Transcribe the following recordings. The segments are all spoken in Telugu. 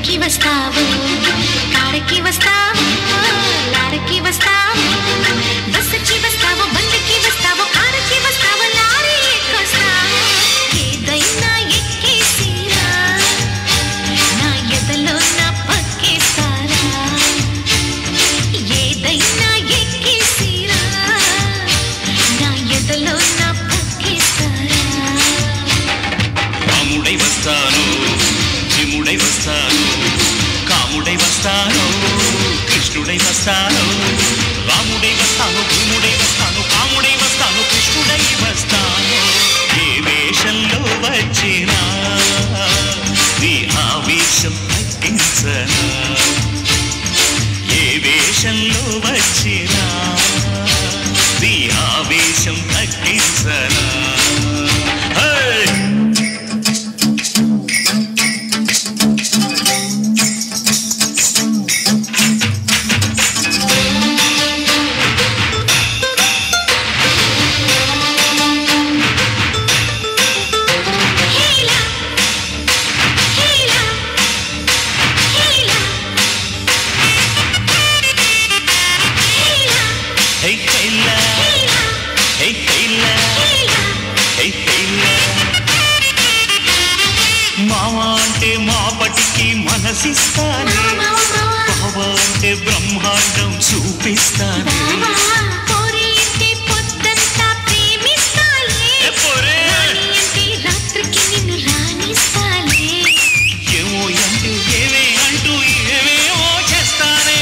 బండికి వస్తావు కారుకి వస్తావు లారీకి వస్తావు బస్సుకి వస్తావు బండికి వస్తావు కారుకి వస్తావు లారీ ఎక్కొస్తావు ఏదైనా ఎక్కేసిరా నా ఎదలో నా పక్కేస్తారా ఏదైనా ఎక్కేసిరా నా ఎదలో నా పక్కేస్తారా రాముడై వస్తాను జిముడై వస్తాను కాముడై వస్తాను కృష్ణుడై వస్తాను రాముడై వస్తాను భీముడై వస్తాను కాముడై వస్తాను కృష్ణుడై వస్తాను ఏ వేషంలో వచ్చినా నీ ఆవేశం తగ్గించనా ఏ వేషంలో వచ్చినా నీ ఆవేశం తగ్గించనా మామ అంటే మాపటికి మనసిస్తాను బావ అంటే బ్రహ్మాండం చూపిస్తాను ఏమో అంటూ ఏమే అంటూ ఏమేమో చేస్తానే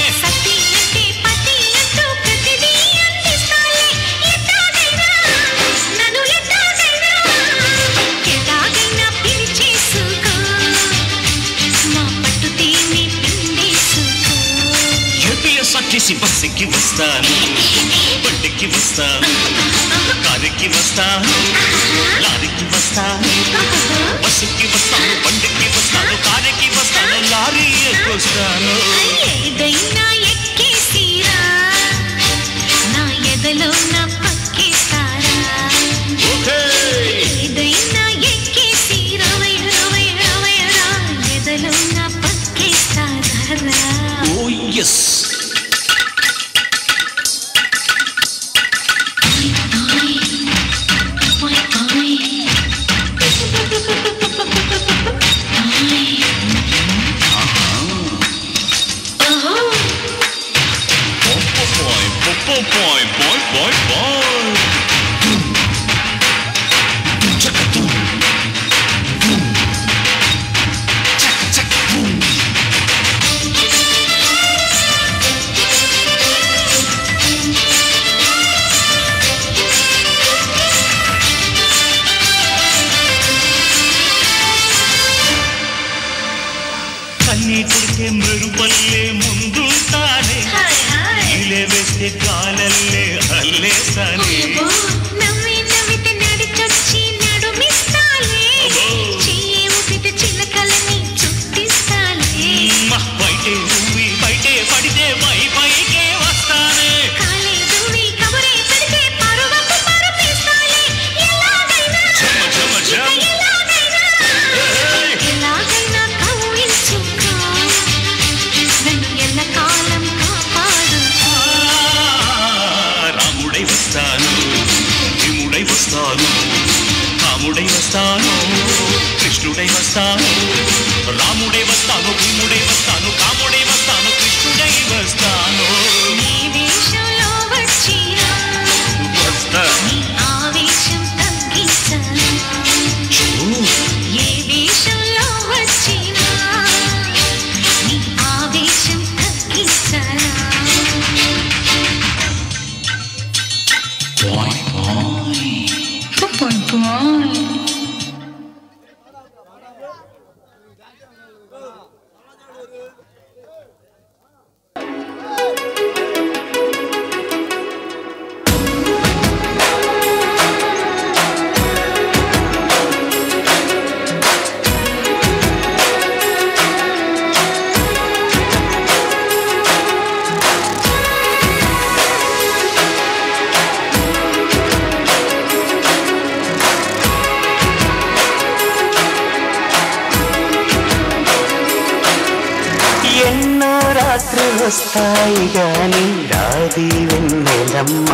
సచ్చేసి బస్సుకి వస్తాను బండికి వస్తాను కారుకి వస్తాను లారీకి వస్తాను బస్సుకి వస్తాను బండికి వస్తాను కారుకి వస్తాను లారీ ఎక్కొస్తాను ఏదైనా ఎక్కేసిరా నా ఎదలో నా పక్కేస్తారా ఏదైనా ఎక్కేసిరా ఎదలో నా పక్కేస్తారా ఓ ఎస్ కన్నీటికే మెరుపల్లే ముందుంటానే ఇలే వేస్తే కాలల్లే అల్లేస్తానే నవ్వితే నడిచొచ్చి నడుమిస్తాలే చెయ్యి ఊపితే చిలకలని చుట్టిస్తాలే బయటే నువ్వి బయటే పడితే పైకే వస్తానే కాలే దువ్వి కబురే పెడితే పరువపు పరుపేస్తాలే ఎలాగైనా ఎలాగైనా కవ్వించుకో నన్ను ఎల్లకాలం కాపాడు రాముడై వస్తాను భీముడై వస్తాను కాముడై వస్తాను కృష్ణుడై వస్తాను రాముడై వస్తాను భీముడై వస్తాను కాముడై వస్తాను కృష్ణుడై వస్తాను నీ వేషంలో వచ్చినా నీ ఆవేశం తగ్గించనా ఏ వేషంలో వచ్చినా నీ ఆవేశం తగ్గించనా రాత్రి వస్తాయి గాని రాది వెన్నెలమ్మ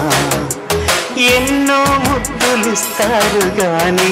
ఎన్నో ముద్దులిస్తారు గాని